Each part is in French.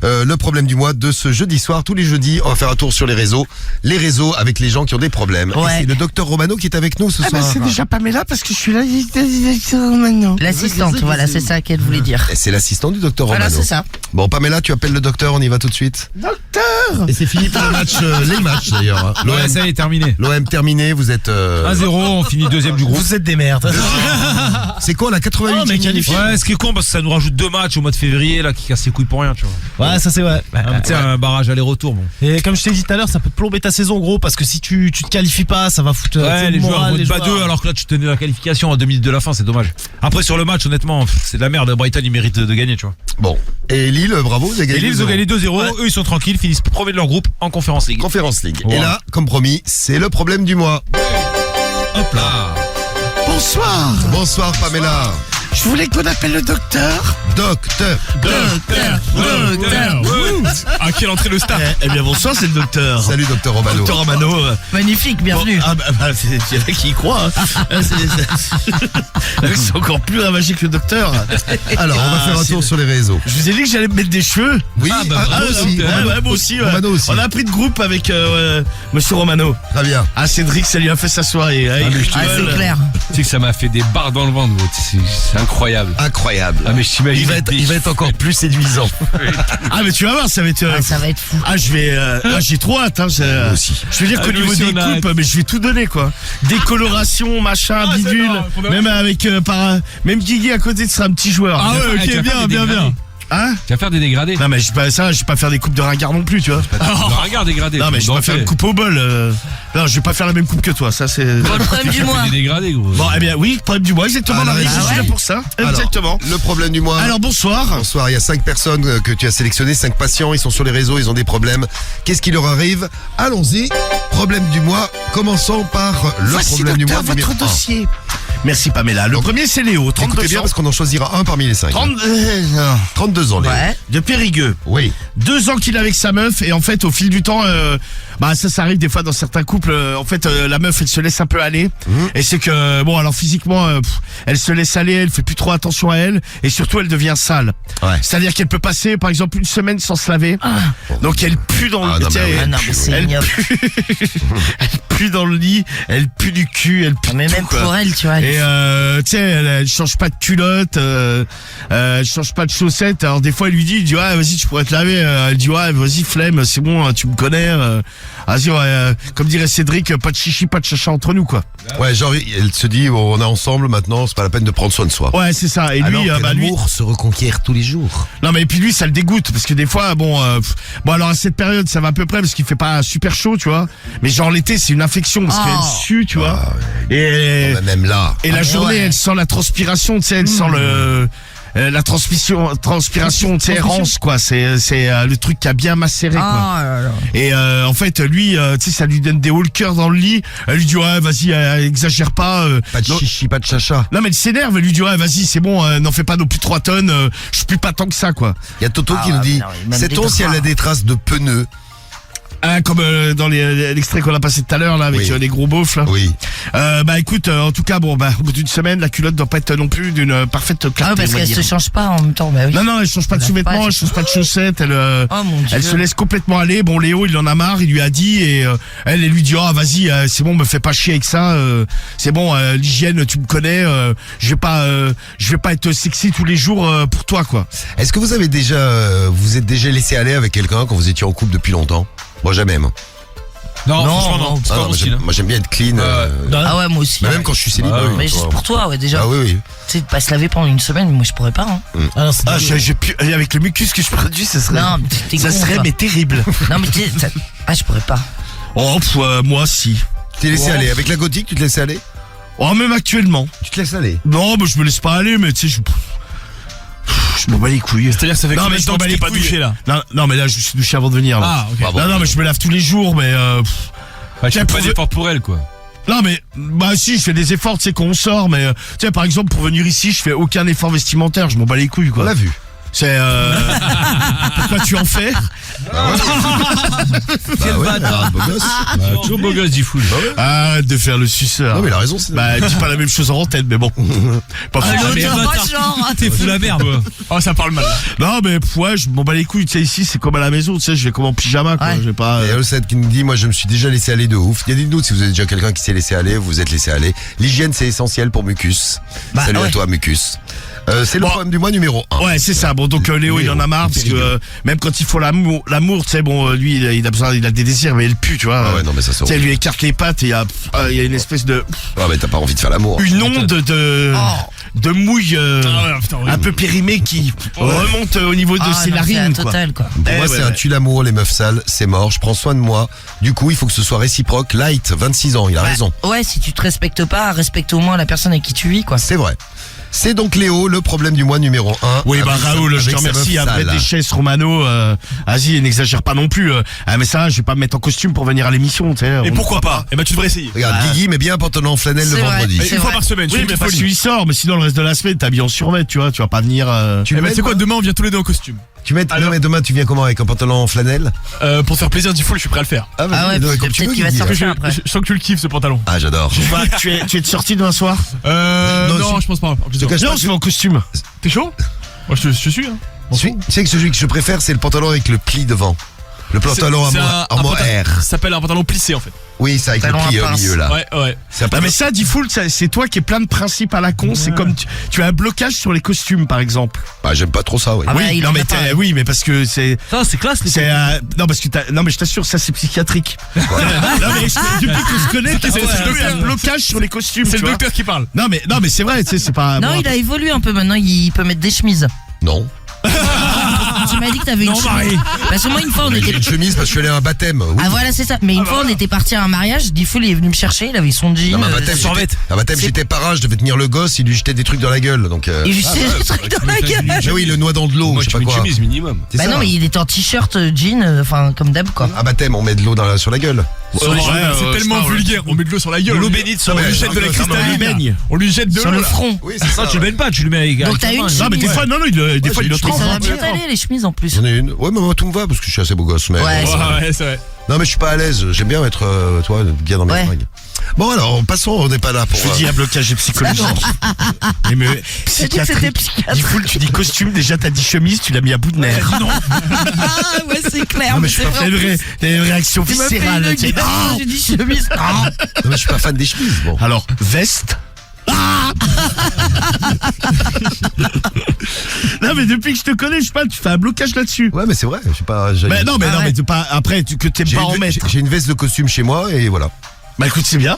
le problème du mois de ce jeudi soir. Tous les jeudis, on va faire un tour sur les réseaux avec les gens qui ont des problèmes. Ouais. Et c'est le docteur Romano qui est avec nous ce soir. c'est déjà Pamela parce que je suis là maintenant. L'assistante, voilà, c'est ça qu'elle voulait dire. Et c'est l'assistant du docteur Romano. Voilà, c'est ça. Bon, Pamela, tu appelles le docteur, on y va tout de suite. Docteur. Et c'est fini pour le match, les matchs d'ailleurs. hein. Ouais, ça y est, terminé. L'OM terminé, vous êtes... 1-0, on finit deuxième du groupe. Vous êtes des merdes. C'est quoi la 88 mais qualifié. Ouais, ce qui est con parce que ça nous rajoute 2 matchs au mois de février là qui cassent les couilles pour rien, tu vois. Ouais, ça c'est vrai. Tu sais, un barrage aller-retour, bon. Et comme je t'ai dit tout à l'heure, ça peut te plomber ta saison, gros, parce que si tu te qualifies pas, ça va foutre. Ouais, le les joueurs moral, vont les te battre joueurs. 2 alors que là tu tenais la qualification à 2 minutes de la fin, c'est dommage. Après sur le match, honnêtement, c'est de la merde. Brighton il mérite de gagner, tu vois. Bon. Et Lille, bravo, vous avez gagné. Et Lille, ils ont 2-0. gagné 2-0, Ouais. eux ils sont tranquilles, finissent premier de leur groupe en Conference League. Conference League. Voilà. Et là, comme promis, c'est le problème du mois. Hop là. Bonsoir. Bonsoir Pamela. Je voulais qu'on appelle le docteur. Docteur. À quelle entrée le star. Eh bien bonsoir, c'est le docteur. Salut docteur Romano. Docteur Romano. Magnifique, bienvenue. Il y en a qui y croient. Hein. C'est encore plus ravagé que le docteur. Alors, on va faire un tour sur les réseaux. Je vous ai dit que j'allais me mettre des cheveux. Oui, bah, moi bravo, aussi. docteur. Romano. Ouais, moi aussi. Ouais. Romano aussi. On a pris de groupe avec Monsieur Romano. Très bien. Ah, Cédric, ça lui a fait sa soirée. Hein, il Ah, c'est clair. Tu sais que ça m'a fait des barres dans le ventre, gros. C'est incroyable. Incroyable. Ah mais je t'imagine. Il va être encore plus séduisant. Ah, mais tu vas voir, ça va être. Ah, ça va être fou. Ah, j'ai trop hâte. Hein, Moi aussi. Je veux dire qu'au nous niveau aussi, des on a coupes, mais je vais tout donner, quoi. Décoloration, machin, Ah, c'est bidule. énorme, faut bien- Même avec même Guigui à côté sera un petit joueur. Ah ouais, ok, bien. Hein? Tu vas faire des dégradés. Non, mais je vais pas faire des coupes de ringard non plus, tu vois. Regarde dégradés. Non, mais je vais pas faire une coupe au bol. Non, je vais pas faire la même coupe que toi, ça c'est. Bon, le problème du mois. Des dégradés, gros. Bon, eh bien, oui, problème du mois, exactement. Ah, Marie, là, je suis ouais. là pour ça. Alors, Exactement. le problème du mois. Alors, bonsoir. Bonsoir, il y a 5 personnes que tu as sélectionnées, 5 patients, ils sont sur les réseaux, ils ont des problèmes. Qu'est-ce qui leur arrive? Allons-y. Problème du mois, commençons par le Voici problème du mois docteur numéro votre 1. dossier. Merci Pamela. Le Donc, premier, c'est Léo, 32 Écoutez bien ans. parce qu'on en choisira un parmi les 5. 32 ans, Léo. Ouais. De Périgueux. Oui. 2 ans qu'il est avec sa meuf et en fait au fil du temps ça arrive des fois dans certains couples en fait la meuf elle se laisse un peu aller et c'est que bon alors physiquement elle se laisse aller, elle fait plus trop attention à elle et surtout elle devient sale. Ouais. C'est-à-dire qu'elle peut passer par exemple une semaine sans se laver. Donc elle pue dans Ah, le non, mais oui. Ah non, mais c'est elle ignoble. elle pue dans le lit, elle pue du cul, elle pue Mais tout, même quoi. pour elle, tu vois. Et tu sais, elle change pas de culotte, elle change pas de chaussettes. Alors des fois, elle lui dit ouais, vas-y, tu pourrais te laver. Elle dit ouais, vas-y, flemme, c'est bon, tu me connais. Vas-y, ouais, comme dirait Cédric, pas de chichi, pas de chacha entre nous, quoi. Ouais, genre, elle se dit, bon, on est ensemble maintenant, c'est pas la peine de prendre soin de soi. Ouais, c'est ça. Et Alors lui, que lui, l'amour se reconquiert tous les jours. non mais et puis lui, ça le dégoûte parce que des fois, bon, alors à cette période, ça va à peu près parce qu'il fait pas super chaud, tu vois. Mais genre l'été, c'est une infection parce Oh. qu'elle sue, tu vois. Ah, Et Bah, même là. Et la mais journée, ouais. elle sent la transpiration, tu sais, elle sent la transpiration, tu sais, rance, quoi. C'est le truc qui a bien macéré, Oh quoi. là là. Et en fait, lui, tu sais, ça lui donne des hauts le cœur dans le lit. Elle lui dit ouais, vas-y, exagère pas. Pas de non, chichi, pas de chacha. non, mais elle s'énerve. Elle lui dit ouais, vas-y, c'est bon, n'en fais pas non plus 3 tonnes. Je pue pas tant que ça, quoi. Il y a Toto Ah, qui nous dit, non, même sait-on des si elle a draps. des traces de pneus? Hein, comme dans l'extrait qu'on a passé tout à l'heure là avec Oui. les gros beaufs là. Oui. Bah écoute, en tout cas bon bah au bout d'une semaine la culotte doit pas être non plus d'une parfaite clarté. Ah, parce on va qu'elle dire. se change pas en même temps, bah oui. Non, elle change pas de Elle a sous-vêtements, pas, elle change pas de chaussettes, elle Oh mon Dieu. elle se laisse complètement aller. Bon Léo il en a marre, il lui a dit et elle lui dit oh vas-y c'est bon, me fais pas chier avec ça, c'est bon l'hygiène tu me connais, je vais pas être sexy tous les jours pour toi quoi. Est-ce que vous avez déjà, vous êtes déjà laissé aller avec quelqu'un quand vous étiez en couple depuis longtemps? Moi, jamais, moi. Non, Non, franchement, non. non. C'est Ah pas non, mon moi, style. moi, j'aime bien être clean. Ah ouais, moi aussi. mais même quand je suis célibataire. Ah oui. Mais juste pour toi, ouais, déjà. Ah oui, oui. Tu sais, de pas se laver pendant une semaine, moi je pourrais pas, hein. J'ai pu avec le mucus que je produis ça serait Non, mais t'es ça con, serait toi. mais terrible. Non, mais ah, je pourrais pas. Oh moi si. T'es laissé Oh. aller. Avec la gothique, tu te laisses aller? Oh même actuellement. Tu te laisses aller. Non, mais je me laisse pas aller mais tu sais je m'en bats les couilles. C'est-à-dire que ça fait Non, combien mais de je temps m'en que bats tu les t'es pas couilles. douché là? Non mais là je me suis douché avant de venir là. Ah, ok. Bravo. Non mais je me lave tous les jours mais Ouais, tu Tiens, fais pas pour- d'effort pour elle, quoi. non mais bah si je fais des efforts tu sais quand on sort mais tu sais par exemple pour venir ici je fais aucun effort vestimentaire, je m'en bats les couilles On quoi. l'a vu. C'est pourquoi tu en fais? Bah ouais, un beau gosse. Bah, toujours beau gosse, Diffoul. Arrête de faire le suceur. Non mais il a raison. c'est- Bah, dis pas la même chose en antenne, mais bon. Pas Ah, fou. l'autre, mais pas bâtard. genre. T'es fou la merde. Oh, ça parle mal. Non, mais ouais, je m'en bats les couilles. Tu sais, ici, c'est comme à la maison. Tu sais, je vais comme en pyjama, quoi. Ouais. Je vais pas. Il y a Ocette qui nous dit, moi je me suis déjà laissé aller de ouf. Il y a des doutes si vous êtes déjà quelqu'un qui s'est laissé aller, vous vous êtes laissé aller. L'hygiène c'est essentiel pour Mucus. Bah, Salut à ouais. toi Mucus. C'est le Bon. problème du mois numéro 1. Ouais, c'est ça. Bon, donc Léo, il en a marre parce que même quand il faut l'amour, tu sais, bon, lui, il a besoin, il a des désirs, mais il pue, tu vois. Ah ouais, non mais ça c'est Tu sais, il horrible. lui écarte les pattes et il y a une espèce de Ah mais t'as pas envie de faire l'amour. une onde de mouille un peu périmée qui remonte au niveau de Ah, ses non, c'est narines, la quoi. totale, quoi. Pour moi, ouais, c'est un ouais. tue l'amour, les meufs sales, c'est mort, je prends soin de moi. Du coup, il faut que ce soit réciproque. Light, 26 ans, il a raison. Ouais, si tu te respectes pas, respecte au moins la personne avec qui tu vis, quoi. C'est vrai. C'est donc Léo, le problème du mois numéro 1. Oui, bah Raoul, je te remercie. Après des chaises Romano, vas-y, n'exagère pas non plus. Mais ça, je vais pas me mettre en costume pour venir à l'émission, tu sais. Et pourquoi pas? Eh ben, tu devrais essayer. Regarde, Guigui met bien un pantalon en flanelle le C'est vrai. vendredi. C'est Une fois vrai. par semaine, Oui, mais parce que tu y sors, mais sinon le reste de la semaine, t'es habillé en survêt, tu vois, tu vas pas venir. Tu Eh le ben, mets, c'est quoi, toi demain on vient tous les deux en costume. Tu mets, non Alors mais demain tu viens comment, avec un pantalon en flanelle? Pour te faire plaisir, Diffoul, je suis prêt à le faire. Ah, vas-y, Ah ouais, non, parce que comme tu peut-être veux, qu'il va Guigui. sortir Je, après. je sens que tu le kiffes ce pantalon. Ah j'adore. Tu es sorti demain soir? Non, Non, je pense pas. Je te cache Non, pas je vais en costume. T'es chaud? Moi je suis hein. tu sais que celui que je préfère c'est le pantalon avec le pli devant. Le pantalon C'est à moi pantalon- R. Ça s'appelle un pantalon plissé en fait. Oui, c'est avec le Pantalon pli à au pince. milieu là. Ouais. C'est un Ah pantalon- mais ça, Diffoul, c'est toi qui es plein de principes à la con. C'est comme tu as un blocage sur les costumes, par exemple. Bah, j'aime pas trop ça, oui. Ah bah, oui, il non en mais a pas. oui, mais parce que c'est Ça, c'est classe, les non parce que non mais je t'assure, ça c'est psychiatrique. non mais depuis qu'on se connaît, c'est c'est un blocage sur les costumes. C'est tu le vois. docteur qui parle. Non mais c'est vrai, tu sais, c'est pas. Non, bon, il a évolué un peu maintenant, il peut mettre des chemises. Non. Tu m'as dit que t'avais une chemise. Parce que moi, une fois, on J'ai était. une chemise parce que je suis allé à un baptême. Oui. Ah voilà, c'est ça. Mais une fois, on était parti à un mariage, Diffoul il est venu me chercher, il avait son jean. Non, mais à baptême, C'est- j'étais parrain, je devais tenir le gosse, il lui jetait des trucs dans la gueule. Donc, Et je sais des trucs dans la gueule. Ah oui, le noix dans de l'eau, Moi, je sais tu pas mets une quoi. chemise minimum. C'est Bah ça. non, mais il était en t-shirt, jean, enfin, comme d'hab, quoi. À baptême, on met de l'eau sur la gueule. C'est tellement vulgaire. On met de l'eau sur la gueule. L'eau bénite sur On le- lui jette de la Non, cristalline. baigne. On lui jette de Sur l'eau. le là. front. Oui, c'est Ça, tu le baignes pas, tu le mets avec. Donc t'as une Non mais des chemise. fois non des fois il le Mais trempe. ça va bien aller, les chemises en plus. J'en ai une. Ouais, mais moi tout me va parce que je suis assez beau gosse. Mais Ouais, bon, Ouais, c'est vrai. non, mais je suis pas à l'aise. J'aime bien être, toi, bien dans mes Ouais. fringues. Bon, alors, passons, on n'est pas là pour. Je dis un blocage psychologique. Mais J'ai dit que c'était psychiatrique. psychiatre. Diffoul, tu dis costume, déjà t'as dit chemise, tu l'as mis à bout de nerfs. Ah ouais, c'est clair. Non mais mais je suis c'est pas vrai. t'as une réaction Tu m'as fait viscérale. une tu sais. gueule, j'ai dit chemise. Non. Non, mais je suis pas fan des chemises. Bon. Alors, veste. Non mais depuis que je te connais, je sais pas, tu fais un blocage là-dessus. Ouais, mais c'est vrai. Je sais pas. Mais non mais Ah non ouais. mais t'es pas après que t'aimes J'ai pas en une, mettre. j'ai une veste de costume chez moi et voilà. Bah écoute, c'est bien.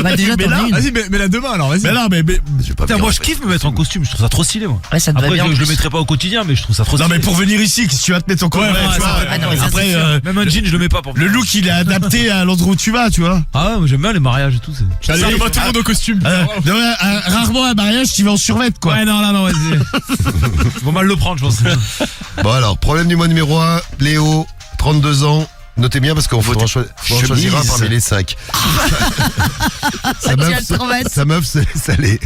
Bah déjà, Mais t'en là, as une. Vas-y, mais la demain alors, vas-y. Mais non mais Je vais pas Putain, venir moi en je fait. kiffe me mettre en costume, je trouve ça trop stylé moi. Ouais, ça te va Après, bien. en je le plus. mettrai pas au quotidien, mais je trouve ça trop Non stylé. mais pour venir ici, qu'est-ce que tu vas te mettre en colère, ouais, tu vois. Ah non, mais ça, Après c'est sûr. Même un jean, je le mets pas pour. le look il est adapté à l'endroit où tu vas, tu vois. Ah ouais, moi j'aime bien les mariages et tout. Ça va tout le monde au costume. Rarement à un mariage, tu vas en survêt quoi. Ouais, non, vas-y. Faut mal le prendre, je pense. Bon, alors, problème du mois numéro 1, Léo, 32 ans. Notez bien parce qu'on faudra choisir un parmi les 5. Tu vas le remettre. Sa meuf, c'est salé.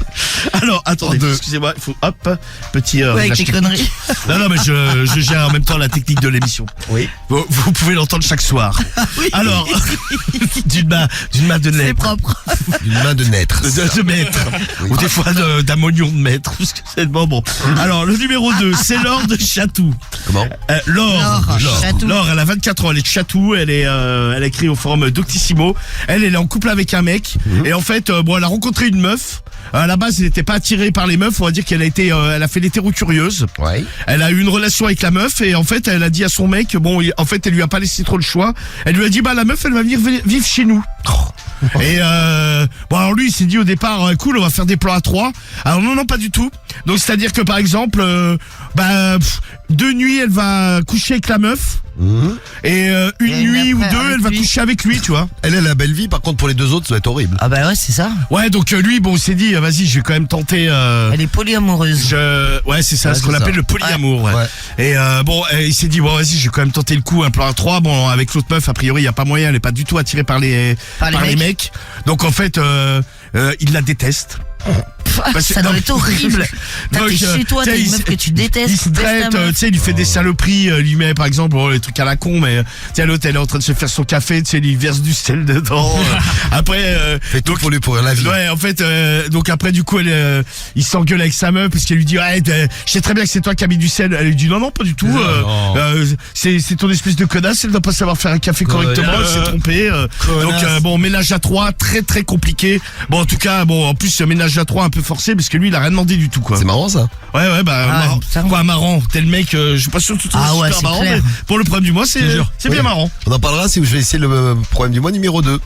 Alors attendez, En deux. excusez-moi, il faut hop, petit Ouais, avec réglage les technique. conneries. Non mais je gère en même temps la technique de l'émission. Oui. Vous pouvez l'entendre chaque soir. Alors d'une main de C'est naître, propre. Une main de naître. de maître, ou des fois d'ammonion de maître, parce que c'est bon. Alors le numéro 2, c'est Laure de Chatou. Comment Laure, Chatou. Laure, elle a 24 ans, elle est de Chatou, elle a écrit au forum Doctissimo. Elle est en couple avec un mec, et en fait, elle a rencontré une meuf. À la base, elle n'était pas attirée par les meufs, on va dire qu'elle elle a fait l'hétéro-curieuse. Ouais. Elle a eu une relation avec la meuf, et en fait, elle a dit à son mec, en fait, elle lui a pas laissé trop le choix. Elle lui a dit, la meuf, elle va venir vivre chez nous. Et alors lui il s'est dit au départ cool, on va faire des plans à 3. Alors non pas du tout. Donc c'est à dire que par exemple 2 nuits elle va coucher avec la meuf et une Et nuit ou après, 2 avec elle va lui. coucher avec lui, tu vois. Elle a la belle vie, par contre, pour les deux autres, ça va être horrible. Ah bah ouais, c'est ça. Ouais donc lui il s'est dit vas-y je vais quand même tenter. Elle est polyamoureuse. Ouais c'est ça, Ouais, ce qu'on c'est appelle ça. le polyamour. Ouais. Ouais. Et il s'est dit vas-y je vais quand même tenter le coup, un plan à 3. Bon avec l'autre meuf a priori il y a pas moyen, elle est pas du tout attirée par les Par les mecs. Donc en fait il la déteste. Parce que- Ça doit non. être horrible. T'es Donc, chez toi, tu sais, t'as une il meuf s- que tu détestes. Il se tu détestes ta traite, meuf. tu sais, il lui fait des saloperies, lui met par exemple bon, les trucs à la con, mais tu sais, l'autre elle est en train de se faire son café, tu sais, il lui verse du sel dedans. Après, Fait tout pour lui pourrir la vie. ouais, en fait, donc après du coup, il s'engueule avec sa meuf parce qu'elle lui dit, ouais, je sais très bien que c'est toi qui as mis du sel. Elle lui dit, non, pas du tout. Non. C'est ton espèce de connasse, elle doit pas savoir faire un café correctement, elle s'est trompée. Donc bon, ménage à trois, très très compliqué. Bon, en tout cas, bon, en plus ménage à trois un peu forcé parce que lui, il a rien demandé du tout, quoi. C'est marrant ça. Ouais, bah, Ah, marrant. putain. Quoi, marrant. Tel mec, je suis pas sûr que tout Ah ouais, super c'est marrant, clair. mais pour le problème du mois, c'est bien Ouais. marrant. On en parlera si je vais essayer le problème du mois numéro 2.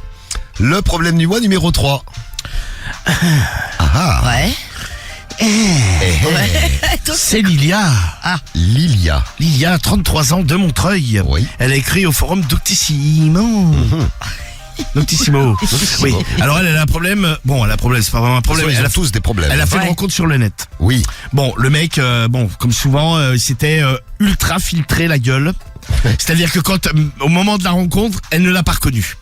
Le problème du mois numéro 3. Ah, Ouais. Donc, C'est Lilia. Lilia. Lilia, 33 ans, de Montreuil. Oui. Elle a écrit au forum Doctissimo. Doctissimo. Oui. Alors elle a un problème. Bon, elle a un problème, c'est pas vraiment un problème. Ils Elle ont a, tous des problèmes. elle a fait une Ouais. rencontre sur le net. Oui. Bon, le mec, bon, comme souvent, il s'était ultra filtré la gueule. C'est-à-dire que quand, au moment de la rencontre, elle ne l'a pas reconnu.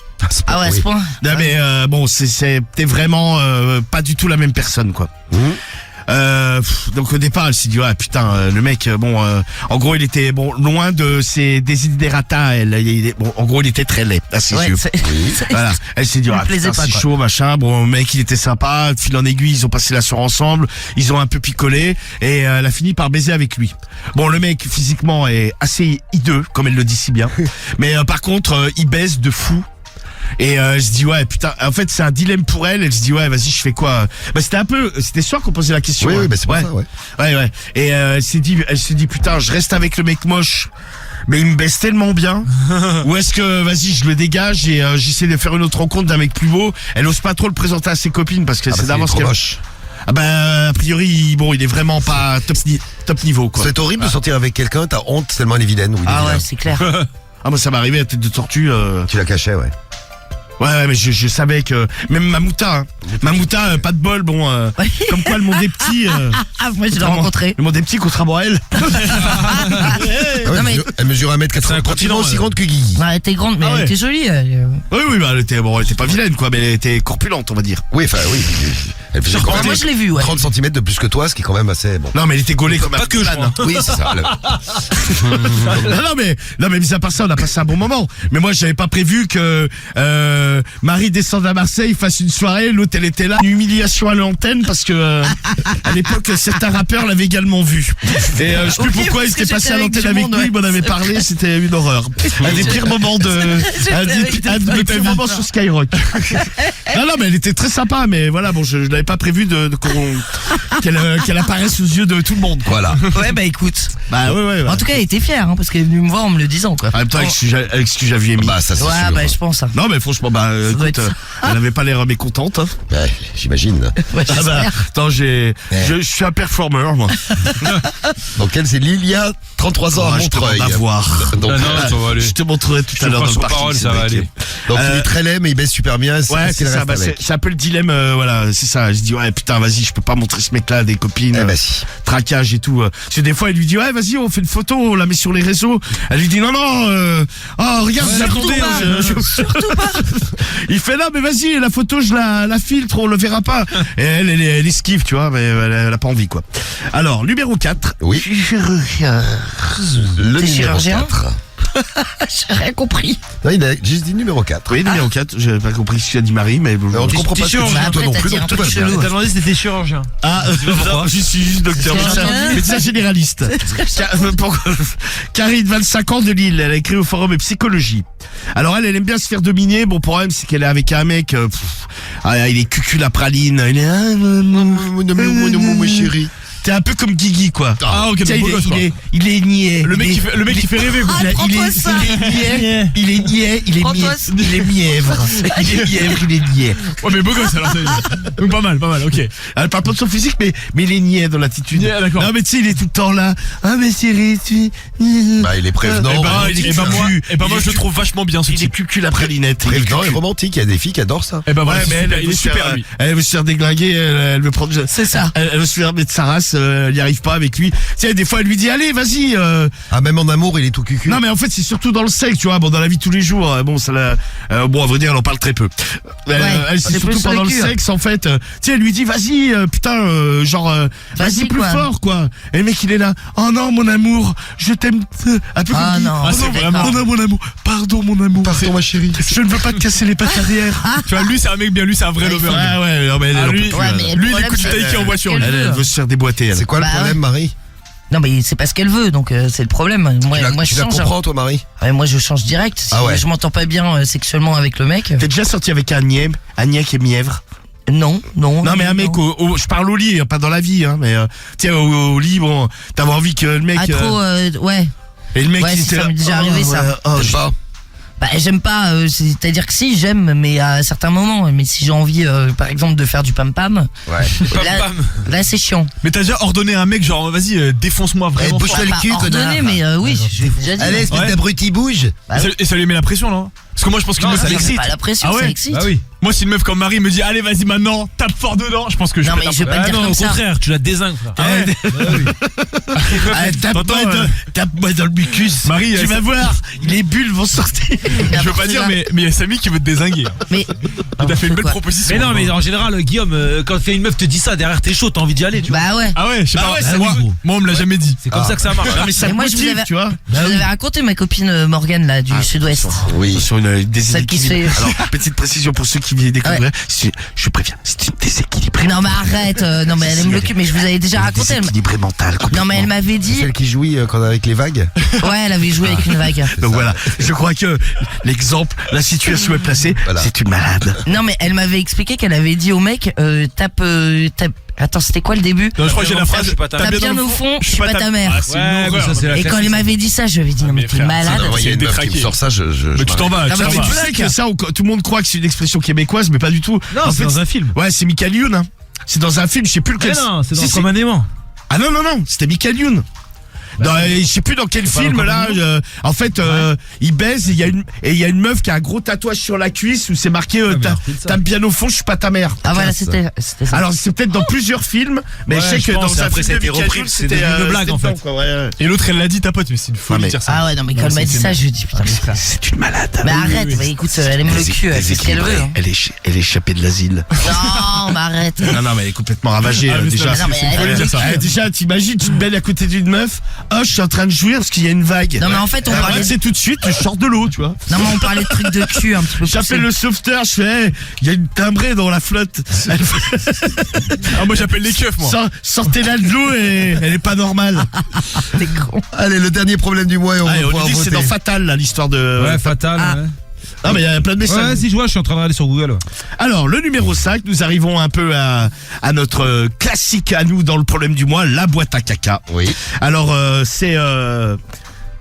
Ah ouais, à ce Oui. point. Non mais bon, c'était vraiment pas du tout la même personne, quoi. Donc au départ, elle s'est dit ouais putain, le mec, bon, en gros, il était bon loin de ses desiderata. Bon, en gros, il était très laid à ses Ouais, yeux. c'est- Voilà. Elle s'est dit Ça lui ah, plaisait putain, pas, c'est quoi. chaud machin. Bon, le mec, il était sympa. De fil en aiguille, ils ont passé la soirée ensemble. Ils ont un peu picolé et elle a fini par baiser avec lui. Bon, le mec physiquement est assez hideux, comme elle le dit si bien. Mais par contre, il baise de fou. Et je dis ouais putain, en fait c'est un dilemme pour elle. Elle se dit ouais vas-y, je fais quoi? Bah c'était sûr qu'on posait la question. Oui, hein. oui, bah c'est pour ouais. ça, ouais. Ouais. Et elle s'est dit putain, je reste avec le mec moche, mais il me baisse tellement bien. Ou est-ce que vas-y, je le dégage et j'essaie de faire une autre rencontre d'un mec plus beau. Elle ose pas trop le présenter à ses copines parce qu'elle Ah bah, sait c'est d'avance trop qu'elle. moche. Ah bah a priori bon, il est vraiment pas top niveau quoi. C'est horrible de sortir avec quelqu'un, t'as honte tellement il est vilaine ou il est Ah vilain. ouais, c'est clair. Ah moi ça m'est arrivé à tête de tortue. Tu la cachais, ouais. Ouais, mais je savais que même Mamouta, pas de bol, bon, comme quoi le monde est petit. Ah, moi je l'ai rencontré. Le monde est petit, contrairement à elle. Ah ouais, Non, mais- elle mesure 1m80. C'est un pratiquement continent, aussi elle. grande que Guigui. Ouais, elle était grande, mais Ah ouais. elle était jolie. Oui, bah elle était pas vilaine, quoi, mais elle était corpulente, on va dire. Oui, enfin, oui. Elle faisait quand Ouais, même moi je l'ai vue, ouais. 30 cm de plus que toi, ce qui est quand même assez bon. Non, mais elle était gaulée comme un Pas que je plane, crois. hein. Oui, c'est ça. Non, mais mis à part ça, on a passé un bon moment. Mais moi, j'avais pas prévu que Marie descende à Marseille, fasse une soirée, l'autre elle était là, une humiliation à l'antenne parce que à l'époque certains rappeurs l'avaient également vu. Et je sais plus Oui, pourquoi il parce que était passé j'étais à avec l'antenne du avec monde, nous, ouais. il m'en avait parlé, c'était une horreur. Un des pires moments un des pires moments sur Skyrock. Non, mais elle était très sympa, mais voilà, bon, je n'avais pas prévu qu'elle apparaisse aux yeux de tout le monde, quoi. Voilà. Ouais, bah écoute. Bah ouais. En tout cas, elle était fière, hein, parce qu'elle est venue me voir en me le disant, quoi. En même temps, avec ce que j'avais mis. Bah, ça, c'est Ouais, sûr. bah je pense. Hein. Non, mais franchement, doit écoute, être elle avait pas l'air mécontente, hein. Ouais, j'imagine. Ouais, Ah bah, j'espère. attends, je suis un performeur, moi. Donc, elle, c'est Lilia, 33 ans à Je te demande Montreuil. à voir. Donc, Non, non, ça va aller. Je te montrerai tout Je à te l'heure crois dans le sur parking. parole, ce ça va mec. aller. donc il est très laid, mais il baisse super bien. Ouais, Est-ce c'est qu'il ça, reste avec c'est un peu le dilemme, voilà, c'est ça. Je dis, ouais, putain, vas-y, je peux pas montrer ce mec-là à des copines, Eh ben, si. traquage et tout. Parce que des fois, elle lui dit, ouais, vas-y, on fait une photo, on la met sur les réseaux. Elle lui dit, non, oh, regarde, Ouais, surtout attendez, pas, surtout pas. Il fait, non, mais vas-y, la photo, je la filtre, on le verra pas. Et elle esquive, tu vois, mais elle a pas envie, quoi. Alors, numéro 4. Oui. Le T'es numéro chirurgien 4. J'ai rien compris. Non, il a juste dit numéro 4. Oui, numéro 4. J'ai pas compris ce qu'a dit Marie, mais bon. On ne comprend pas ce que tu dis, Bah, toi après, non t'as plus, dit donc un tout truc va bien. chelou. T'as demandé si t'étais chirurgien. Ah, non, je suis juste docteur, médecin généraliste. Karine, 25 ans de Lille, elle a écrit au forum psychologie. Alors elle aime bien se faire dominer. Bon, problème, c'est qu'elle est avec un mec, il est cucul à praline. Il est, Mon chéri. t'es un peu comme Guigui, quoi. Ah, ok, Tu sais, donc beau gosse, quoi. il est niais. Le mec qui fait rêver, quoi. Ah, prends-toi ça. Il est niais, il est Prends-toi ça. mièvre. Il est mièvre, il est niais. Ouais, mais beau gosse, alors. Donc pas mal, ok. Elle parle pas de son physique, mais il est niais dans l'attitude. Niais, d'accord. Non, mais tu sais, il est tout le temps là. Ah, mais chérie, tu... Bah, il est prévenant. il est moi je le trouve vachement bien ce Il est type. cucul à pralinette. Il est Prévenant et cucul. romantique. Il y a des filles qui adorent ça. Eh ben Ouais, voilà, mais elle il est veut se super faire, lui. elle veut se faire déglinguer, elle veut prendre. C'est ça. Elle veut se faire mettre sa race. passe, elle n'y arrive pas avec lui. Tu sais, des fois, elle lui dit, allez, vas-y. Ah, même en amour, il est tout cucu. Non, mais en fait, c'est surtout dans le sexe, tu vois. Bon, dans la vie de tous les jours, bon, ça l'a. Bon, à vrai dire, elle en parle très peu. Elle, c'est c'est surtout plus sur pendant le le cul. sexe, en fait. Tu sais, elle lui dit, vas-y, putain, genre, vas-y plus quoi. fort, quoi. Et le mec, il est là. Oh non, mon amour, je t'aime. Un peu Ah comme dit, non, oh c'est non, d'accord. oh non, mon amour. Pardon, mon amour. Pardon, ma chérie. Je ne veux pas te casser les pattes arrière. Tu vois, lui, c'est un mec bien, lui, c'est un vrai Ouais, lover. Ouais, ouais, non, mais elle, Ah, elle en lui, peut plus, Ouais, elle. mais Lui, il le écoute problème, Taiki en voiture. qu'elle Elle, veut. elle veut se faire déboîter, elle. C'est quoi le Bah, problème, Marie? Non, mais c'est pas ce qu'elle veut, donc c'est le problème. Moi, moi je Tu la change. comprends, toi, Marie? Ouais, moi, je change direct. Si Ah ouais. je m'entends pas bien sexuellement avec le mec. T'es déjà sorti avec un nièvre et mièvre? Non. Non, mais un mec, je parle au lit, pas dans la vie, hein, mais tiens, au lit, bon, t'avais envie que le mec. Ah, trop, ouais. Et le mec, Ouais, il si, était ça là, m'est déjà oh, arrivé, ça. ouais, oh, J'aime pas. Bah, j'aime pas, c'est-à-dire que si, j'aime, mais à certains moments. Mais si j'ai envie, par exemple, de faire du pam-pam, Ouais. là, là c'est chiant. Mais t'as déjà ordonné à un mec, genre, vas-y, défonce-moi vraiment. bouge-toi Pas le cul, ordonné, connard. mais oui, je l'ai déjà dit. Allez, espèce Ouais. d'abruti, bouge. Bah, Et ça lui met la pression, non? Parce que moi, je pense qu'une meuf, ça ça met l'excite. pas la pression, Ah ouais ça excite. Bah oui. Moi, si une meuf comme Marie me dit, allez, vas-y, maintenant, tape fort dedans, je pense que je Non, pète mais un je vais pas Ah te dire non, comme au ça. contraire, tu la désingues, frère. Ah ouais. Ah, T'entends, tape-moi dans le mucus. Marie, tu vas voir, les bulles vont sortir. Je veux pas dire, mais il y a Samy qui veut te désinguer. Mais. Il t'a fait une belle Quoi. proposition. Mais non, mais en général, Guillaume, quand une meuf te dit ça, derrière t'es chaud, t'as envie d'y aller, tu vois. Bah ouais. Ah ouais, je sais Bah pas. ouais, c'est moi, oui. moi, on me l'a jamais dit. C'est comme ça que ça marche. Non, mais ça Mais te moi, je vous motive, avais- tu vois. Je vous avais raconté ma copine Morgane, là, du sud-ouest. Oui. Sur une Celle qui se fait- Alors, petite précision pour ceux qui viennent découvrir. Ouais. Je préviens, c'est une déséquilibrée. Non, mais arrête, non, mais elle aime le cul, mais je vous avais déjà raconté. Déséquilibrée mentale. Non, mais elle m'avait dit. Celle qui jouit quand avec les vagues. Ouais, elle avait joué avec une vague. Donc voilà, je crois que l'exemple, la situation est placée. Voilà. C'est une malade. Non, mais elle m'avait expliqué qu'elle avait dit au mec, tape. Attends, c'était quoi le début? Non, je crois que j'ai la Je phrase. suis pas ta T'as Tape bien dans le au fond, je suis pas ta mère. Ah, c'est une Ouais, mais horreur. ça, c'est la Et quand elle m'avait dit ça, je lui avais dit, non, mais mais t'es frère, malade. Non, il y a une meuf qui détraqué. me sort ça, Mais tu t'en vas, Non, tu mais t'en tu vas. Tu sais que ça, tout le monde croit que c'est une expression québécoise, mais pas du tout. Non, En c'est fait, dans un film. Ouais, c'est Michael Youn. Hein. C'est dans un film, je sais plus Mais lequel. non, c'est dans Si, Comme un aimant. Ah non, c'était Michael Youn. Je sais plus dans quel pas film dans là. En fait, il baise et il y a une meuf qui a un gros tatouage sur la cuisse où c'est marqué mais alors, c'est ça. tape bien au fond, je suis pas ta mère. Ah, voilà, Classe. c'était ça. Alors c'est peut-être dans plusieurs films, mais Ouais, je sais je que pense, dans un après, film ça a de été Michael repris, Youn, c'est devenu une blague, en dedans, fait. quoi, ouais. Et l'autre, elle l'a dit, ta pote, mais c'est une folie mais- de dire ça. Ah ouais, non, mais quand elle m'a dit ça, je lui ai dit, putain, mais C'est une malade. Mais arrête, mais écoute, elle aime le cul, elle fait ce qu'elle veut. hein. Elle est échappée de l'asile. Non, mais arrête. Non, mais elle est complètement ravagée Ah, mais déjà. non, mais c'est une folie de dire ça. Déjà, t'imagines, tu te baignes à côté d'une meuf. Oh, je suis en train de jouir parce qu'il y a une vague. Non, mais en fait, on Alors, parlait. c'est tout de suite, je sors de l'eau, tu vois. Non, mais on parlait de trucs de cul un petit peu. J'appelle le sauveteur, je fais, hey, il y a une timbrée dans la flotte. Ah, moi, j'appelle les keufs, moi. Sortez-la de l'eau et elle est pas normale. T'es con. Allez, le dernier problème du mois et on Allez, va on pouvoir lui dit que c'est voter. dans Fatal, là, l'histoire de. Ouais, fatal. Ah. Ouais. Non, mais il y a plein de messages. Ouais, si je vois, je suis en train d'aller sur Google. Ouais. Alors, le numéro 5, nous arrivons un peu à notre classique à nous dans le problème du mois, la boîte à caca. Oui. Alors, c'est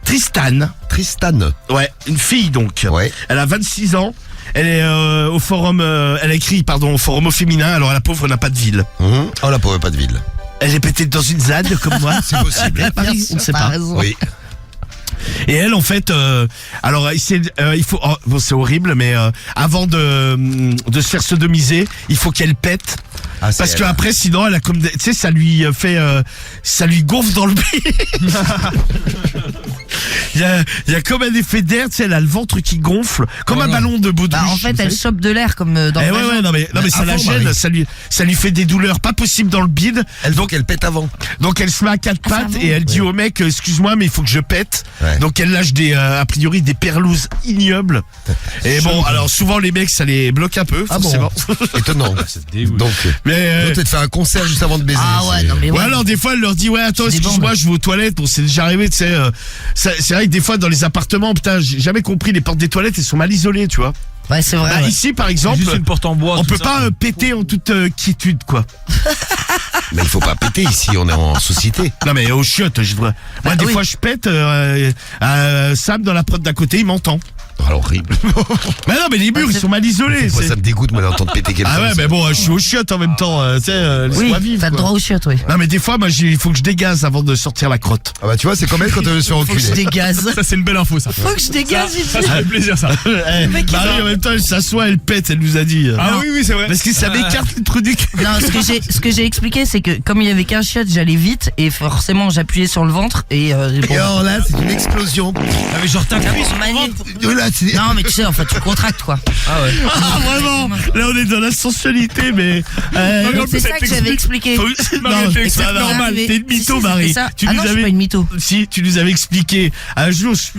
Tristan. Tristan. Ouais, une fille donc. Ouais. Elle a 26 ans. Elle est au forum, elle a écrit, pardon, au forum au féminin. Alors la pauvre n'a pas de ville. Oh, la pauvre, pas de ville. Elle est peut-être dans une ZAD comme moi. C'est possible. À Paris, on ne sait T'as pas. raison. Oui. Et elle, en fait, alors il faut, oh, bon, c'est horrible, mais avant de se faire sodomiser, il faut qu'elle pète. Ah, c'est Parce elle. que après, sinon, elle a comme, tu sais, ça lui fait, ça lui gonfle dans le pied. Il y a comme un effet d'air, tu sais, elle a le ventre qui gonfle, comme un ballon de baudruche. Bah, en fait, elle chope de l'air comme dans Eh le ouais, vagin. ouais, non mais ça la avant, gêne, Marie. ça lui fait des douleurs pas possibles dans le bide. Donc elle pète avant. Donc elle se met à quatre Ah, ça pattes va. et elle dit au mec, excuse-moi, mais il faut que je pète. Ouais. Donc elle lâche a priori des perlouses ignobles. Et bon, alors souvent les mecs, ça les bloque un peu, Ah bon. forcément. Étonnant. Donc, Mais l'autre, elle te fait un concert juste avant de baiser. Ah ouais, c'est- non, mais ou ouais. alors des fois elle leur dit ouais attends C'est des excuse-moi bandes. je vais aux toilettes. Bon c'est déjà arrivé tu sais c'est vrai que des fois dans les appartements putain j'ai jamais compris les portes des toilettes elles sont mal isolées tu vois. Ouais, c'est vrai. Bah, ouais. ici par C'est exemple juste une porte en bois. on tout peut ça. pas péter en toute quiétude quoi. Mais il faut pas péter ici, on est en société. Non mais au chiottes je vois. Moi Bah, des oui. fois je pète Sam dans la prod d'à côté il m'entend. Oh horrible. Mais non, mais les murs, ils sont mal isolés. Moi, c'est- ça me dégoûte, moi, d'entendre péter quelqu'un. Ah ouais, mais bon, je suis au chiottes en même temps, tu sais, Oui, laisse-moi vivre. t'as le quoi. droit aux chiottes, oui. Non, mais des fois, moi, il faut que je dégaze avant de sortir la crotte. Ah bah, tu vois, c'est quand même quand je suis Faut que je enculé. dégaze. Ça, c'est une belle info, ça. Faut que je dégaze, il Ça dit. fait plaisir, ça. Marie, en même temps, elle s'assoit, elle pète, elle nous a dit. Ah oui, oui, c'est vrai. Parce que ça m'écarte le trou du cul. Non, ce que j'ai expliqué, c'est que comme il y avait qu'un chiotte, j'allais vite et forcément j'appuyais sur le ventre et bon. Et alors là, c'est une explosion. Ah, mais genre, t'as cuit sur Là, c'est- Non, mais tu sais, en fait, tu contractes quoi. Ah, vraiment. Là, on est dans la sensualité, mais. Donc c'est ça que j'avais expliqué. Non, Marie, c'est pas ça normal. arrivé. T'es une Si, mytho, si, Marie. c'était ça. Tu Ah nous non, je suis avais. pas une mytho. Si, tu nous avais expliqué. Un jour, je suis.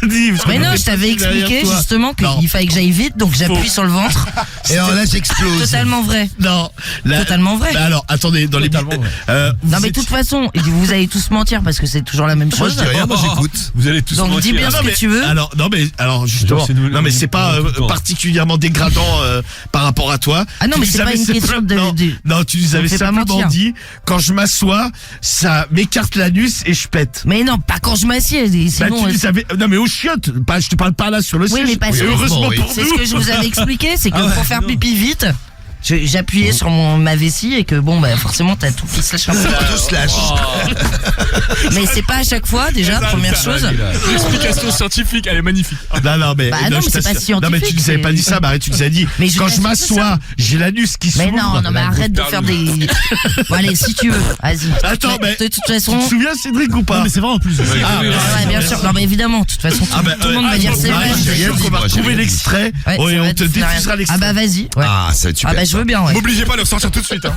Je dis, parce Mais qu'on non, était je t'avais tous derrière expliqué toi. justement Non. qu'il fallait que j'aille vite, donc j'appuie sur le ventre. Et alors là, j'explose. Totalement vrai. Non. Là- Totalement vrai. Bah alors, attendez, dans les. Totalement vrai. Non, mais de toute façon, vous allez tous mentir parce que c'est toujours la même Moi, chose. je dis rien, moi, j'écoute. Vous allez tous Donc dis mentir. bien ce que tu veux. Alors non mais alors justement Genre, c'est nous- non mais c'est pas tout le temps. particulièrement dégradant par rapport à toi. Ah non, Tu mais nous c'est pas avais une simplement- question de- non, de- non, tu nous On avais fait pas simplement mentir. dit quand je m'assois ça m'écarte l'anus et je pète. Mais non, pas quand je m'assieds. Bah, Sinon, tu nous avais non mais au chiottes pas je te parle pas là sur le Oui, siège. mais pas Et sur- heureusement oui. pour c'est nous. ce que je vous avais expliqué, c'est que Ah ouais, pour faire non. pipi vite, j'appuyais sur ma vessie et que bon, bah forcément, t'as tout slash un peu. Tout slash. Mais c'est pas à chaque fois, déjà, première chose. L'explication scientifique, elle est magnifique. Non mais Bah non, mais je c'est pas t'assure. Non mais tu scientifique, nous avais pas c'est- dit ça Marie, tu nous as dit Mais je quand t'ai je dit m'assois, j'ai l'anus qui Mais s'ouvre. non, mais arrête de faire des. Bon, allez, si tu veux, vas-y. Attends, mais De toute tu façon. te souviens Cédric ou pas? Non, mais c'est vrai en plus. Ah, Ouais, ouais, bien sûr. Non, mais évidemment, de toute façon, tout le monde va dire c'est vrai. j'ai rien dit, On va moi, j'ai retrouver rien dit. l'extrait Ouais, et c'est on vrai, te tu n'as rien diffusera dit. l'extrait. Ah bah vas-y. Ouais. Ah, ça va être super. Ah bah je veux bien, ouais. M'obligez pas à le ressortir tout de suite. Hein.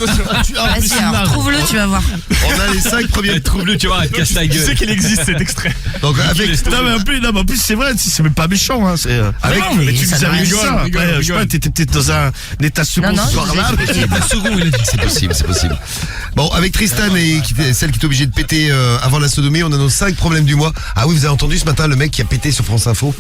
Vas-y, alors trouve-le, tu vas voir. On a les 5 premiers. Trouve-le, tu vois, elle te casse la Tu sais gueule. qu'il existe cet extrait. Donc, avec. Non mais en plus c'est vrai, c'est même pas méchant hein, c'est avec non, mais tu ça nous avais n'a dit rien. ça. Rigole, Après, je sais rigole. pas, t'étais peut-être dans un état second Non, ce je vous ai soir-là. expliqué. C'est possible, c'est possible. Bon, avec Tristan et celle qui est obligée de péter avant la sodomie, on a nos 5 problèmes du mois. Ah oui, vous avez entendu ce matin le mec qui a pété sur France Info?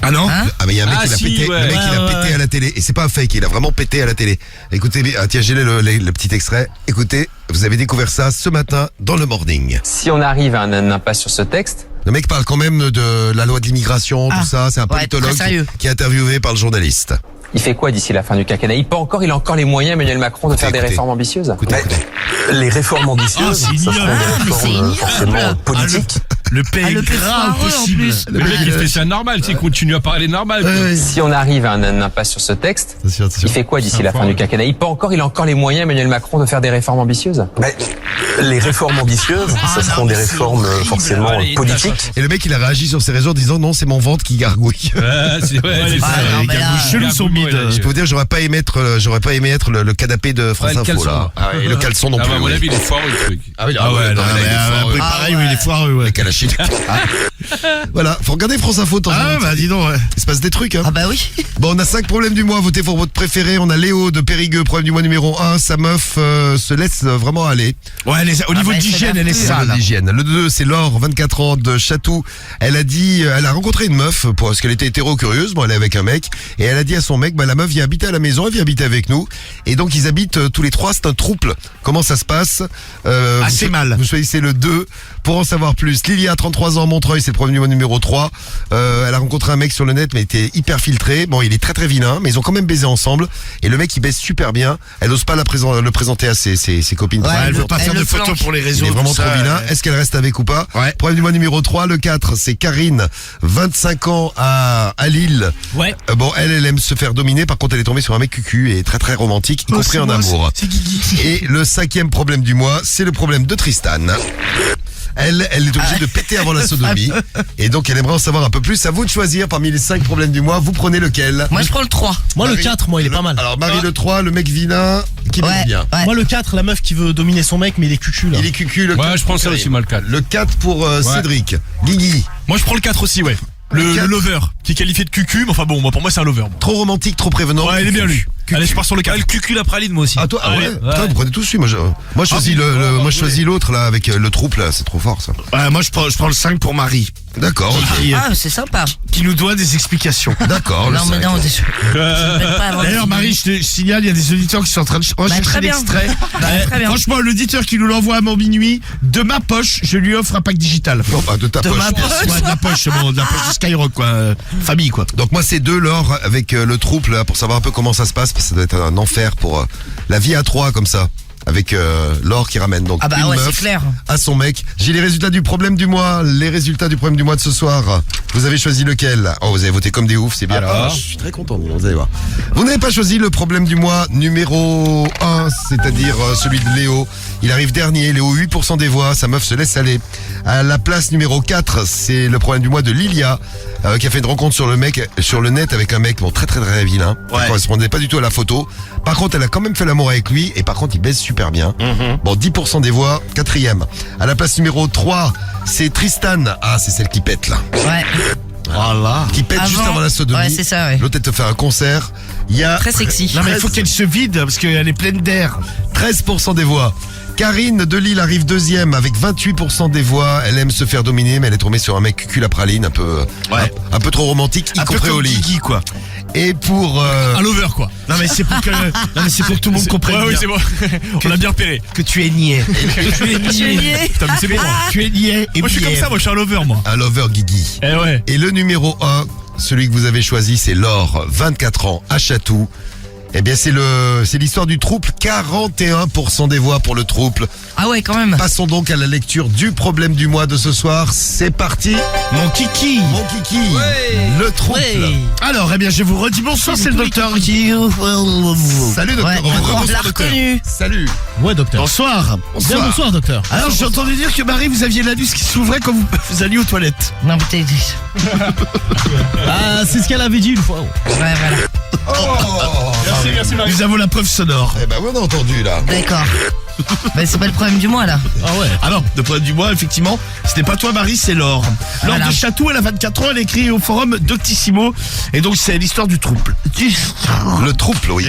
Ah non Hein Ah mais il y a un mec Ah, qui l'a si, pété, ouais. le mec il a pété à la télé et c'est pas un fake, il a vraiment pété à la télé. Écoutez, ah, tiens, j'ai le petit extrait. Écoutez, vous avez découvert ça ce matin dans le morning. Si on arrive à un impasse sur ce texte, Le mec parle quand même de la loi de l'immigration, Ah, tout ça. C'est un ouais, politologue très sérieux. qui est interviewé par le journaliste. il fait quoi d'ici la fin du quinquennat? Il a encore les moyens, Emmanuel Macron, de faire des Écoutez. réformes ambitieuses. Écoutez, écoutez. Les réformes Ah, ambitieuses, c'est ça ignoble. seront des Ah, mais c'est réformes ignoble. forcément politiques. Le paix Ah, est le paix grave foireux, en possible. plus. Le mec, il fait ça normal, tu sais, continue à parler normal. quoi. Si on arrive à un impasse sur ce texte, C'est sûr, c'est sûr. il fait quoi d'ici la fin du quinquennat? Il a encore les moyens, Emmanuel Macron, de faire des réformes ambitieuses. Mais les réformes ambitieuses, ça seront des réformes forcément Allez, politiques. Et le mec, il a réagi sur ses réseaux en disant non, c'est mon ventre qui gargouille. Ouais, c'est Ah, ça. non, mais là, Chelou son bide. Je peux vous dire, j'aurais pas aimé être le canapé de France Ouais, le Info caleçon. là. Ah ouais, et le caleçon non Ah, plus. bah, à mon oui. avis, il est foireux, le truc. Ah oui, Ah ouais, non, là, mais, il est foireux. après, Ah pareil, ouais. oui, il est foireux, ouais. Le Kalachnikov. Voilà, faut regarder France Info de temps en Ah temps. bah dis donc, ouais. Il se passe des trucs, hein. Ah bah oui. Bon, on a 5 problèmes du mois. Votez pour votre préféré. On a Léo de Périgueux, problème du mois numéro 1. Sa meuf se laisse vraiment aller. Ouais, au niveau bah, d'hygiène, c'est elle est affreux. sale. L'hygiène. Le 2, c'est Laure, 24 ans, de Chatou. Elle a rencontré une meuf, parce qu'elle était hétéro-curieuse. Bon, elle est avec un mec. Et elle a dit à son mec, bah, la meuf vient habiter à la maison, elle vient habiter avec nous. Et donc, ils habitent tous les 3, c'est un trouble. Comment ça se passe? Assez mal. Vous choisissez le 2 pour en savoir plus. Lilia, 33 ans, Montreuil, c'est le problème du mois numéro 3. Elle a rencontré un mec sur le net, mais il était hyper filtré. Bon, il est très très vilain, mais ils ont quand même baisé ensemble. Et le mec, il baisse super bien. Elle n'ose pas le présenter à ses copines. Ouais, Elle veut pas Elle faire le de photos planque. pour les réseaux. Il est vraiment tout trop ça, vilain. ouais. Est-ce qu'elle reste avec ou pas? Ouais. Problème du mois numéro 3, le 4, c'est Karine, 25 ans à Lille. Ouais. Bon, elle aime se faire dominer. Par contre, elle est tombée sur un mec cucu et très très romantique, y Oh, compris c'est en moi, amour. c'est Guigui. Et le 5e problème du mois, c'est le problème de Tristan. Elle est obligée de péter avant la sodomie. Et donc, elle aimerait en savoir un peu plus. À vous de choisir parmi les 5 problèmes du mois. Vous prenez lequel? Moi, je prends le 3. Moi, le Marie- 4, moi, il est pas mal. Alors, Marie le 3, le mec vilain, qui Ouais, est bien. ouais. Moi, le 4, la meuf qui veut dominer son mec, mais il est cucu, là. Il est cucu, le 4 Ouais, je pour pense ça Karim. aussi, moi, le 4. Le 4 pour Cédric. Guigui. Moi, je prends le 4 aussi, ouais. Le Le 4. lover, qui est qualifié de cucu, mais enfin bon, moi, pour moi, c'est un lover. Trop romantique, trop prévenant. Ouais, il est bien, lui. Allez, je pars sur le cas. Le cucul à praline, moi aussi. Ah toi, ah ouais, Ouais. Putain, vous prenez tous celui. Moi je choisis moi je choisis l'autre là avec le trouble là, c'est trop fort ça. Ouais, moi je prends le 5 pour Marie. D'accord, ok. Ah, c'est sympa. Qui nous doit des explications. D'accord. le Non, mais 5. non, je ne vais pas avoir D'ailleurs, de- Marie, je te signale, il y a des auditeurs qui sont en train de enregistrer très bien. l'extrait. Très bien. Franchement, l'auditeur qui nous l'envoie à mon minuit, de ma poche, je lui offre un pack digital. Non, bah, de ta De poche. ma poche. Ouais, de la poche, bon, de la poche de Skyrock, quoi. Famille, quoi. Donc moi c'est 2 Laure avec le trouble là, pour savoir un peu comment ça se passe parce que ça doit être un enfer pour la vie à 3 comme ça avec Laure qui ramène donc Ah bah une ouais, c'est meuf clair. à son mec. J'ai les résultats du problème du mois, les résultats du problème du mois de ce soir. Vous avez choisi lequel? Oh, vous avez voté comme des oufs, c'est bien. Alors Je suis très content, vous allez voir. Vous n'avez pas choisi le problème du mois numéro 1, c'est-à-dire celui de Léo. Il arrive dernier, Léo 8% des voix, sa meuf se laisse aller. À la place numéro 4, c'est le problème du mois de Lilia, qui a fait une rencontre sur le net avec un mec bon, très très très vilain. Ouais. Ça correspondait pas du tout à la photo. Par contre, elle a quand même fait l'amour avec lui et par contre, il baise super bien. Bon, 10% des voix, 4e. À la place numéro 3, c'est Tristan. Ah, c'est celle qui pète là. Ouais. Voilà. Qui pète juste avant la sodomie. Ouais, c'est ça, ouais. L'autre, elle te fait un concert. Il y a Très sexy. Non, mais il faut qu'elle se vide, parce qu'elle est pleine d'air. 13% des voix. Karine de Lille arrive 2e avec 28% des voix. Elle aime se faire dominer, mais elle est tombée sur un mec cucul à praline, un peu trop romantique, y Un peu compris au comme lit. Guigui, quoi. Et pour À l'over, quoi. Non, mais c'est pour que, tout le monde comprenne Ouais, oui, bien c'est bon. On l'a bien repéré. que tu es niais. Tu es niais. Putain, mais c'est bon. Tu es niais et Moi, je suis comme bière. ça, moi, je suis un lover, moi. un lover Guigui. Eh ouais. Et le numéro 1, celui que vous avez choisi, c'est Laure, 24 ans, à Chatou. Eh bien, c'est l'histoire du trouble. 41% des voix pour le trouble. Ah ouais, quand même. Passons donc à la lecture du problème du mois de ce soir. C'est parti. Mon kiki. Mon kiki. Le trouble. Ouais. Alors, eh bien, je vous redis bonsoir, c'est le docteur qui... Salut, Ouais, docteur. on l'a Bonsoir, docteur. reconnu. Salut. Ouais, docteur. Bonsoir. Bien, bonsoir, docteur. Alors, j'ai entendu dire que Marie, vous aviez l'anus qui s'ouvrait quand vous alliez aux toilettes. Non, mais t'es... Ah, c'est ce qu'elle avait dit une fois. Ouais, voilà. Merci, Nous avons la preuve sonore. Eh ben, on a entendu, là. D'accord. Bah, c'est pas le problème du mois, là. Ah ouais. Ah non, de problème du mois, effectivement, ce n'est pas toi Marie, c'est Laure. Laure Voilà. de Chatou, elle a 24 ans, elle écrit au forum Doctissimo, et donc c'est l'histoire du trouble. Le trouble, oui.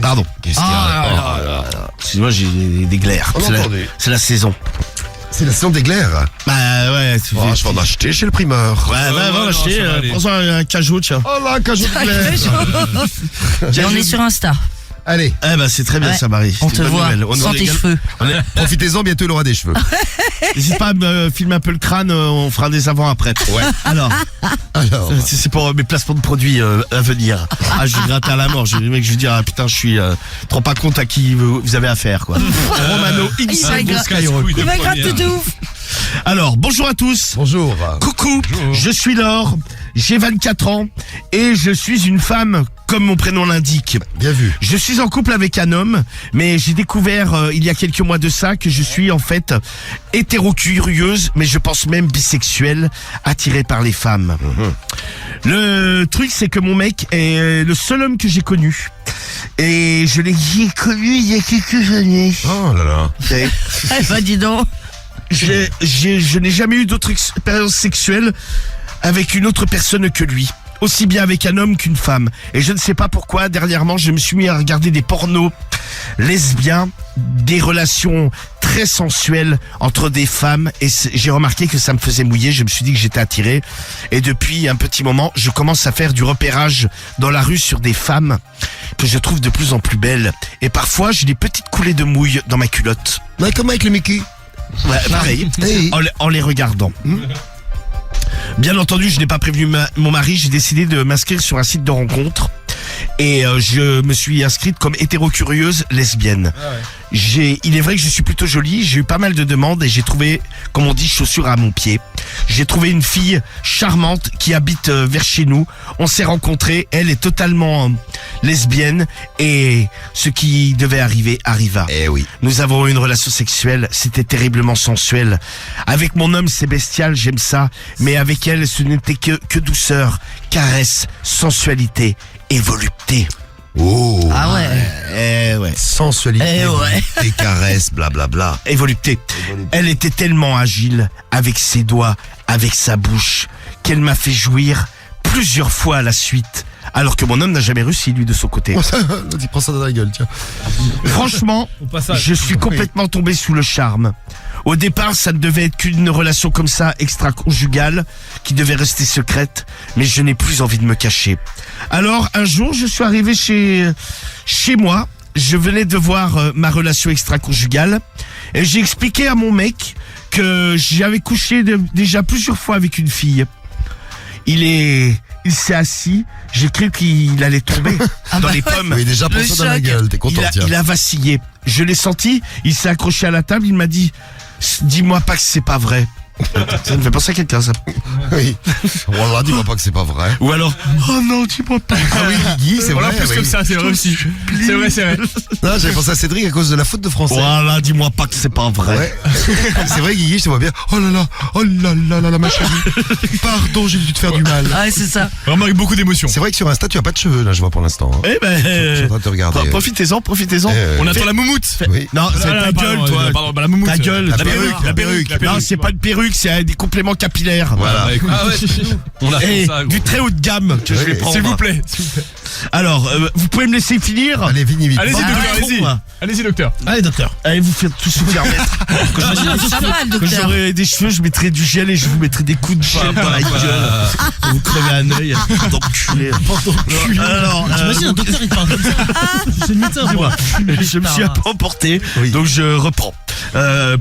Pardon. Qu'est-ce qu'il y a Excuse-moi, j'ai des glaires. On a entendu. C'est la saison. C'est la saison des glaires. Bah ouais, Oh, je vais en acheter chez le primeur. Ouais, va non, acheter, ça va aller. prends-en un cajot, tiens. Oh là, cajou de glaire. Et on est sur Insta. Allez, Eh ben c'est très bien Ouais. ça Marie. On C'est te une bonne voit nouvelle. On sans tes régale. cheveux. profitez-en, bientôt il aura des cheveux. N'hésite pas à me filmer un peu le crâne, on fera des avant-après. Ouais. Alors, Alors, c'est pour mes placements de produits à venir. Ah, je vais gratter à la mort. Je vais dire, ah putain, je suis trop pas compte à qui vous avez affaire, quoi. Romano, Il va inside gra- Skyrock. Il va gratter de ouf. Alors, bonjour à tous. bonjour. Coucou, je suis Laure, j'ai 24 ans et je suis une femme comme mon prénom l'indique. Bien vu. Je suis en couple avec un homme, mais j'ai découvert il y a quelques mois de ça que je suis en fait hétérocurieuse, mais je pense même bisexuelle, attirée par les femmes. Le truc, c'est que mon mec est le seul homme que j'ai connu. Et je l'ai connu il y a quelques années. Oh là là. Et Eh bah, dis donc. je n'ai jamais eu d'autre expérience sexuelle avec une autre personne que lui. Aussi bien avec un homme qu'une femme. Et je ne sais pas pourquoi, dernièrement, je me suis mis à regarder des pornos lesbiens, des relations très sensuelles entre des femmes. Et j'ai remarqué que ça me faisait mouiller. Je me suis dit que j'étais attiré. Et depuis un petit moment, je commence à faire du repérage dans la rue sur des femmes que je trouve de plus en plus belles. Et parfois, j'ai des petites coulées de mouille dans ma culotte. Ouais, comme avec le Mickey. Ouais, pareil. Hey. En les regardant. Bien entendu, je n'ai pas prévenu mon mari, j'ai décidé de m'inscrire sur un site de rencontre et je me suis inscrite comme hétérocurieuse lesbienne. Il est vrai que je suis plutôt jolie, j'ai eu pas mal de demandes et j'ai trouvé, comme on dit, chaussures à mon pied. J'ai trouvé une fille charmante qui habite vers chez nous. On s'est rencontrés, elle est totalement lesbienne et ce qui devait arriver arriva. Eh oui. Nous avons eu une relation sexuelle, c'était terriblement sensuel. Avec mon homme, c'est bestial, j'aime ça. Mais avec elle, ce n'était que douceur, caresse, sensualité et volupté. Oh. Ah ouais. Ouais. Sensualité. Eh ouais. Des caresses, blablabla. Et volupté. Elle était tellement agile, avec ses doigts, avec sa bouche, qu'elle m'a fait jouir plusieurs fois à la suite Alors que mon homme n'a jamais réussi, lui, de son côté. Il prend ça dans la gueule, tiens. Franchement, je suis complètement tombé sous le charme. Au départ, ça ne devait être qu'une relation comme ça, extra-conjugale, qui devait rester secrète, mais je n'ai plus envie de me cacher. Alors, un jour, je suis arrivé chez moi, je venais de voir ma relation extra-conjugale, et j'ai expliqué à mon mec que j'avais couché déjà plusieurs fois avec une fille. Il s'est assis, j'ai cru qu'il allait tomber dans les pommes. Oui, déjà prends Le ça dans la choc. gueule, t'es content, tiens. Il a vacillé. Je l'ai senti, il s'est accroché à la table, il m'a dit « Dis-moi pas que c'est pas vrai ». Ça me fait penser à quelqu'un, ça. Oui. Voilà, dis-moi pas que c'est pas vrai. Ou alors « Oh non, dis-moi pas ». Ah oui, Guigui, c'est vrai. Oui. c'est vrai aussi. C'est vrai, c'est vrai. Non, j'avais pensé à Cédric à cause de la faute de français. Voilà, dis-moi pas que c'est pas vrai. Ouais. C'est vrai, Guigui, je te vois bien. Oh là là, ma chérie. Pardon, j'ai dû te faire du mal. Ah, c'est ça. Vraiment avec beaucoup d'émotion. C'est vrai que sur Insta, tu as pas de cheveux, là, je vois pour l'instant. Hein. Eh Je suis en ben, train de te regarder. profitez-en. On attend la moumoute. Oui. Non, c'est ta gueule, toi. Pardon, la moumoute. Ta gueule, La perruque. Non, c'est pas une perruque, c'est des compléments capillaires. Voilà. Bah, écoute, on a fait Et ça, gros. du très haut de gamme que je vais Oui, prendre. S'il vous plaît. Alors, vous pouvez me laisser finir? Allez, Vini, vite. Allez-y, Ah, docteur, allez-y. con, Allez-y, docteur. Allez, docteur. Allez, vous faites tous vous faire mettre. Ça va, le Quand docteur. j'aurai des cheveux, je mettrai du gel et je vous mettrai des coups de pain dans la gueule. Pour vous crever un œil. D'enculé. Alors, T'imagines un docteur, il parle comme ça. C'est une méthode, moi. je me suis un peu emporté, Oui. donc je reprends.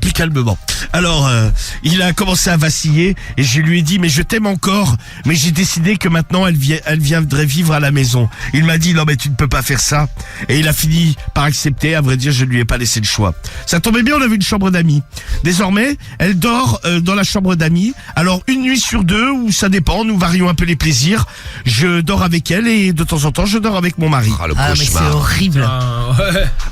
Plus calmement. Alors, il a commencé à vaciller et je lui ai dit, mais je t'aime encore, mais j'ai décidé que maintenant elle viendrait vivre à la maison. Il m'a dit, non mais tu ne peux pas faire ça. Et il a fini par accepter, à vrai dire, je ne lui ai pas laissé le choix. Ça tombait bien, on avait une chambre d'amis. Désormais, elle dort dans la chambre d'amis. Alors, une nuit sur deux, ou ça dépend, nous varions un peu les plaisirs. Je dors avec elle et de temps en temps, je dors avec mon mari. Ah, le Ah, mais c'est cauchemar. horrible.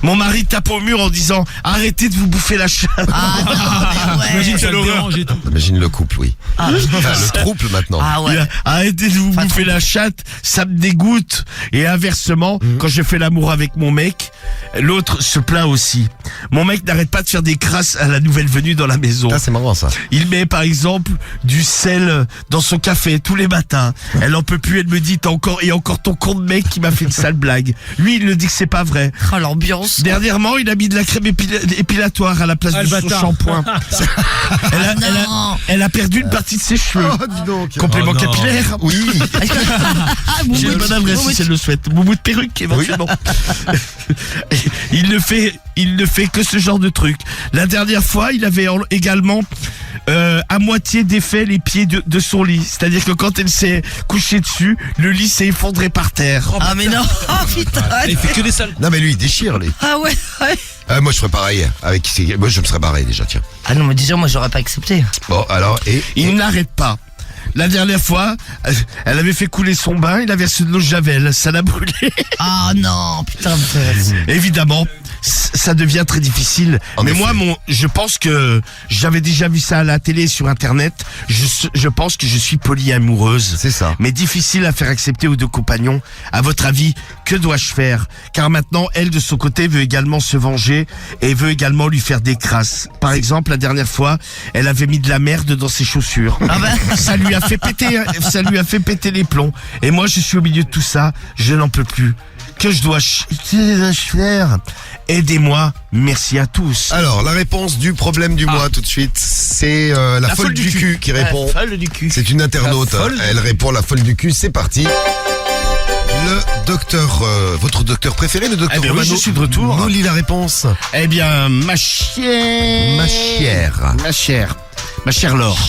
Mon mari tape au mur en disant, arrêtez de vous bouffer la chatte. Ah, non, mais ouais. Imagine, ça le dérange et tout. Imagine le couple, oui. Ah, Enfin, le trouble maintenant. ah Il ouais. a, arrêtez de vous Pas bouffer trop. la chatte, ça me dégoûte. Et inversement, quand je fais l'amour avec mon mec, l'autre se plaint aussi. Mon mec n'arrête pas de faire des crasses à la nouvelle venue dans la maison. Ah, c'est marrant ça. Il met par exemple du sel dans son café tous les matins. Elle en peut plus, elle me dit t'as encore ton con de mec qui m'a fait une sale blague. Lui il le dit que c'est pas vrai. Oh, l'ambiance. Dernièrement, il a mis de la crème épilatoire à la place de son shampoing. Non. Elle a perdu une partie de ses cheveux. Oh, dis donc. Complément Oh non. capillaire. Oui. Ah, bon, J'ai une bonne adresse si elle le souhaite. Moumoute perruque éventuellement. Il ne fait que ce genre de truc. La dernière fois, il avait également à moitié défait les pieds de son lit. C'est-à-dire que quand elle s'est couchée dessus, le lit s'est effondré par terre. Ah, mais non. Oh, putain. Il fait que des sales. Non, mais lui, il déchire, lui. Ah ouais, ouais. Moi, je ferais pareil. Moi, je me serais barré déjà, tiens. Ah non, mais déjà, moi, j'aurais pas accepté. Bon, alors, Il n'arrête pas. La dernière fois, elle avait fait couler son bain, il a versé de l'eau de javel, ça l'a brûlé. Ah non, putain. Évidemment, ça devient très difficile. En Mais effet. moi, je pense que j'avais déjà vu ça à la télé, sur Internet. Je pense que je suis polyamoureuse. c'est ça. Mais difficile à faire accepter aux deux compagnons. À votre avis, que dois-je faire? Car maintenant, elle, de son côté, veut également se venger et veut également lui faire des crasses. Par exemple, la dernière fois, elle avait mis de la merde dans ses chaussures. Ah bah. Ça lui a fait péter les plombs. Et moi, je suis au milieu de tout ça. Je n'en peux plus. Que dois-je faire? Aidez-moi. Merci à tous. Alors, la réponse du problème du mois, tout de suite, c'est la folle du cul qui répond. Folle du cul. C'est une internaute. La folle Elle répond la folle du cul. C'est parti. Le docteur, votre docteur préféré, le docteur Eh bien oui, Romano, je suis de retour. nous lit la réponse. Eh bien, ma chère. Ma chère Laure.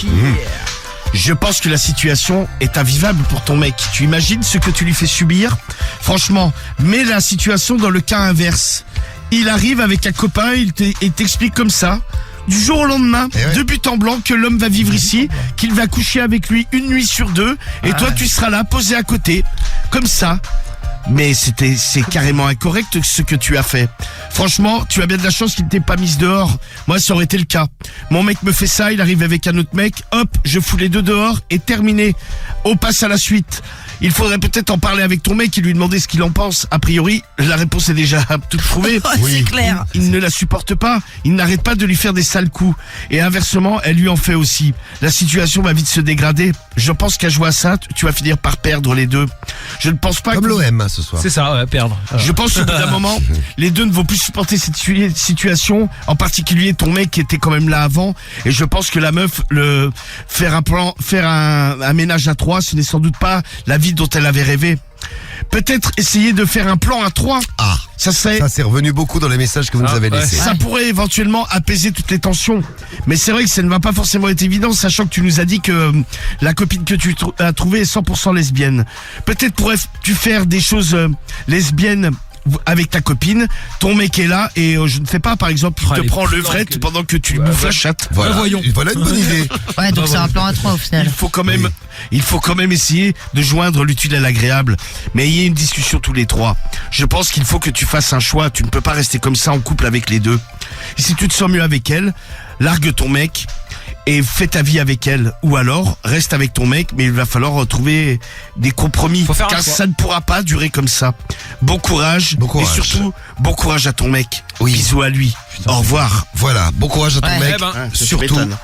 Je pense que la situation est invivable pour ton mec. Tu imagines ce que tu lui fais subir? Franchement, mets la situation dans le cas inverse. Il arrive avec un copain, il t'explique comme ça, du jour au lendemain, Eh ouais. de but en blanc, que l'homme va vivre ici, qu'il va coucher avec lui une nuit sur deux, et toi tu seras là, posé à côté, comme ça. Mais c'est carrément incorrect ce que tu as fait. Franchement, tu as bien de la chance qu'il t'ait pas mise dehors. Moi, ça aurait été le cas. Mon mec me fait ça, il arrive avec un autre mec, hop, je fous les deux dehors et terminé. On passe à la suite. il faudrait peut-être en parler avec ton mec et lui demander ce qu'il en pense. A priori, la réponse est déjà toute trouvée. C'est clair. Il ne la supporte pas, il n'arrête pas de lui faire des sales coups. Et inversement, elle lui en fait aussi. La situation va vite se dégrader. Je pense qu'à jouer à ça, tu vas finir par perdre les deux. Je ne pense pas Comme que... l'OM ce soir. C'est ça, ouais, perdre. Je pense qu'au bout d'un moment, les deux ne vont plus supporter cette situation, en particulier ton mec qui était quand même là avant. Et je pense que la meuf, faire un ménage à trois, ce n'est sans doute pas la vie dont elle avait rêvé. Peut-être essayer de faire un plan à trois. Ah, Ça serait... ça c'est revenu beaucoup dans les messages que vous nous avez ouais. laissés. Ça pourrait éventuellement apaiser toutes les tensions. Mais c'est vrai que ça ne va pas forcément être évident, sachant que tu nous as dit que la copine que tu as trouvée est 100% lesbienne. Peut-être pourrais-tu faire des choses lesbiennes avec ta copine, ton mec est là et je ne sais pas, par exemple, il Ah, te les prend le plans vrette que- pendant que tu lui bouffes la chatte. Voilà, voyons. voilà une bonne idée. Ouais, donc c'est un plan à 3 au final. Il faut quand même essayer de joindre l'utile à l'agréable. Mais il y a une discussion tous les trois. Je pense qu'il faut que tu fasses un choix. Tu ne peux pas rester comme ça en couple avec les deux. Et si tu te sens mieux avec elle, largue ton mec et fais ta vie avec elle. Ou alors, reste avec ton mec, mais il va falloir trouver des compromis. Faut faire un Car choix. ça ne pourra pas durer comme ça. Bon courage. Bon courage. Et surtout, bon courage à ton mec. Oui. Bisous à lui. Au revoir. Voilà, bon courage à ton Ouais. mec. Eh ben, Hein, ça, tu Surtout, m'étonnes.